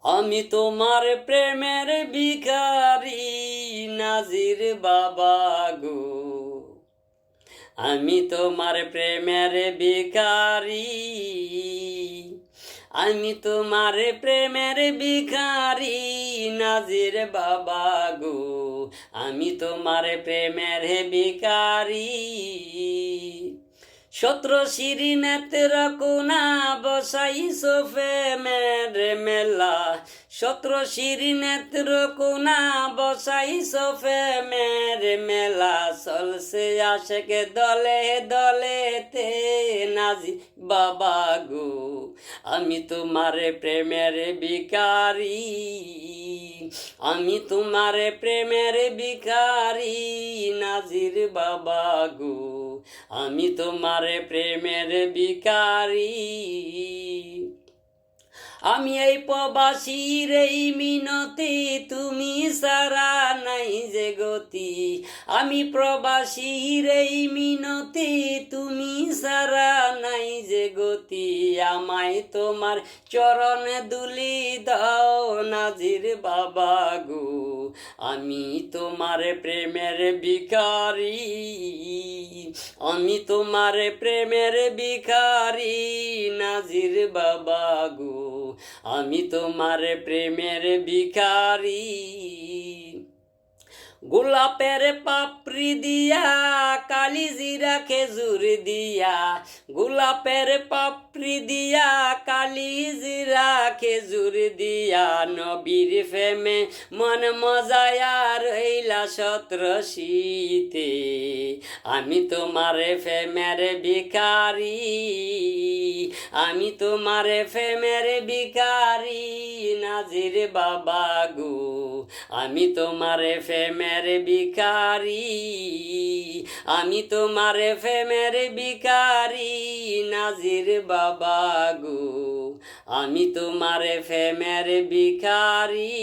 আমি তোমার প্রেমের ভিখারি নাজির বাবা গো, আমি তোমার প্রেমের ভিখারি, আমি তোমার প্রেমের ভিখারি নাজির বাবা গো, আমি তোমার প্রেমের ভিখারি। সত্র শিরি নেত্র কোনা বসাইছো প্রেমের মেলা, সত্র শিরি নেত্র কোনা বসাইছো প্রেমের মেলা, চলছে আশেকে দলে দলেতে নাজি বাবা গো, আমি তোমার প্রেমের ভিখারি, আমি তোমার প্রেমের ভিখারি নাজির বাবা গো, আমি তোমার প্রেমের ভিখারি। আমি এই প্রবাসীর এই মিনতি, তুমি সারা নাই যে গতি, আমি প্রবাসীর এই মিনতি, তুমি সারা নাই যে গতি, আমায় তোমার চরণে দুলি দাও নাজির বাবা গো, আমি তোমার প্রেমের ভিখারি, আমি তোমার প্রেমের ভিখারি নাজির বাবা গো, আমি তোমার প্রেমের ভিখারি। গোলাপের পাপড়ি দিয়া কালি জিরা খেজুর দিয়া, গোলাপের পাপড়ি দিয়া কালি জিরা খেজুর দিয়া, নবীর প্রেমে মন মজায়া রইলা সত্র শীতে, আমি তোমার প্রেমের ভিখারি, আমি তোমার প্রেমের ভিখারি নাজির বাবা গো, আমি তোমার প্রেমের ভিখারি, আমি তোমার প্রেমের ভিখারি নাজির বাবা গো, আমি তোমার প্রেমের ভিখারি।